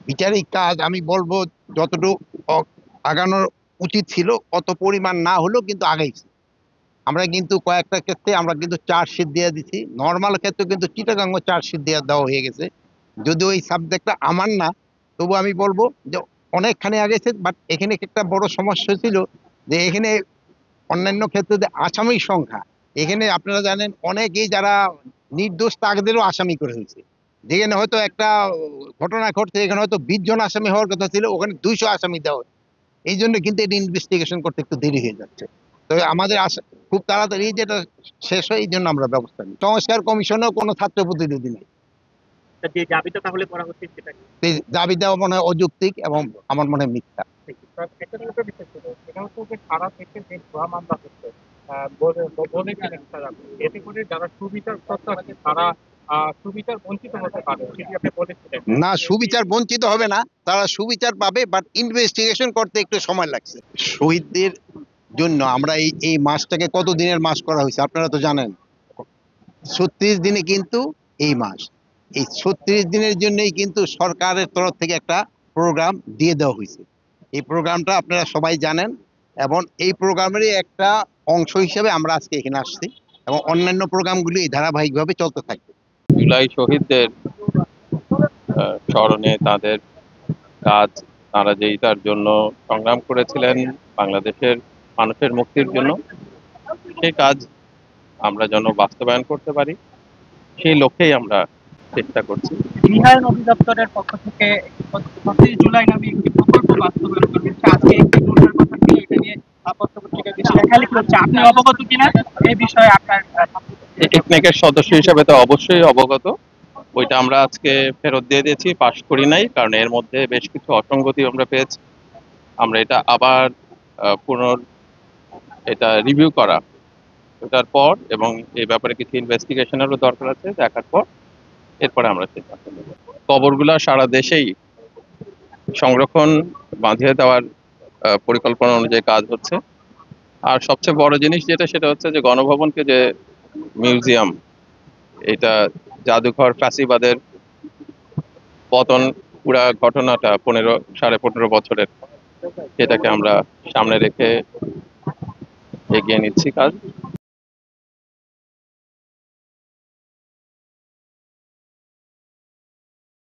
বিচারিক কাজ আমি বলবো যতটুকু আগানোর উচিত ছিল অত পরিমাণ না হলেও কিন্তু আগাইছে। আমরা কিন্তু কয়েকটা ক্ষেত্রে আমরা কিন্তু চার্জশিট দিয়ে দিচ্ছি, নর্মাল ক্ষেত্রে কিন্তু চিটাগাং চার্জশিট দিয়ে দেওয়া হয়ে গেছে। যদিও এই সাবজেক্টটা আমার না, তবু আমি বলবো যে অনেকখানি আগেছে। বাট এখানে একটা বড় সমস্যা ছিল যে এখানে অন্যান্য ক্ষেত্রে যে আসামির সংখ্যা, এখানে আপনারা জানেন অনেকেই যারা নির্দোষ তাদেরও আসামি করে হয়েছে। যেখানে হয়তো একটা ঘটনা ঘটছে, এখানে হয়তো 20 জন আসামি হওয়ার কথা ছিল, ওখানে 200 আসামি দেওয়া হয়। এই জন্য কিন্তু এটা ইনভেস্টিগেশন করতে একটু দেরি হয়ে যাচ্ছে। তো আমাদের আশা খুব তাড়াতাড়ি যেটা শেষ হয়, এই জন্য আমরা ব্যবস্থা নিই। সংস্কার কমিশনেও কোনো ছাত্র প্রতিনিধি নেই। যে দাবিটা তাহলে করা হচ্ছে সেটা কি? এই দাবি দেওয়া মনে হয় অযৌক্তিক এবং আমার মনে হয় মিথ্যা। একটা জিনিস বিষয় ছিল, সেটা হচ্ছে যে সারা দেশে যে ভুয়া মামলা হচ্ছে, বলেছিলেন স্যার আপনি, এতে করে যারা সুবিচার প্রত্যাশী তারা সুবিচার বঞ্চিত হতে পারে, সেটি আপনি বলেছিলেন। না, সুবিচার বঞ্চিত হবে না, তারা সুবিচার পাবে, বাট ইনভেস্টিগেশন করতে একটু সময় লাগছে। শহীদদের জন্য আমরা এই মাসটাকে কত দিনের মাস করা হয়েছে আপনারা তো জানেন। 36 দিনে কিন্তু এই মাস, এই 36 দিনের জন্যই কিন্তু সরকারের তরফ থেকে একটা প্রোগ্রাম দিয়ে দেওয়া হয়েছে। এই প্রোগ্রামটা আপনারা সবাই জানেন, এবং এই প্রোগ্রামেরই একটা অংশ হিসেবে আমরা আজকে এখানে আসছি, এবং অন্যান্য প্রোগ্রামগুলি ধারাবাহিকভাবে চলতে থাকবে। জুলাই শহীদদের স্মরণে তাদের কাজ, তারা যেই তার জন্য সংগ্রাম করেছিলেন বাংলাদেশের মানুষের মুক্তির জন্য, সেই কাজ আমরা যেন বাস্তবায়ন করতে পারি, সেই লক্ষ্যেই আমরা চেষ্টা করছি। গৃহায়ণ অধিদপ্তরের পক্ষ থেকে 25 জুলাই নামে একটি প্রকল্প বাস্তবায়ন করা হচ্ছে। আজকে একটি নোটার কথা ছিল, এটা নিয়ে পত্র-পত্রিকায় বেশি লেখালেখি হচ্ছে। আপনি অবগত কিনা এই বিষয়ে আপনার টেকনিকের সদস্য হিসেবে তো অবশ্যই অবগত। ওইটা আমরা আজকে ফেরত দিয়ে দিয়েছি, পাশ করি নাই, কারণ এর মধ্যে বেশ কিছু অসঙ্গতি আমরা পেয়েছি। আমরা এটা আবার পুনর এটা রিভিউ করা, ওটার পর, এবং এই ব্যাপারে কিছু ইনভেস্টিগেশনেরও দরকার আছে, দেখার পর এরপরে আমরা সিদ্ধান্ত নেব। কবরগুলা সারা দেশেই সংরক্ষণ বাঁধিয়ে দেওয়ার পরিকল্পনা অনুযায়ী কাজ হচ্ছে। আর সবচেয়ে বড় জিনিস যেটা, সেটা হচ্ছে যে গণভবনকে যে মিউজিয়াম, এটা জাদুঘর ফ্যাসিবাদের পতন পুরা ঘটনাটা 15-15.5 বছরের, সেটাকে আমরা সামনে রেখে এগিয়ে নিচ্ছি কাজ।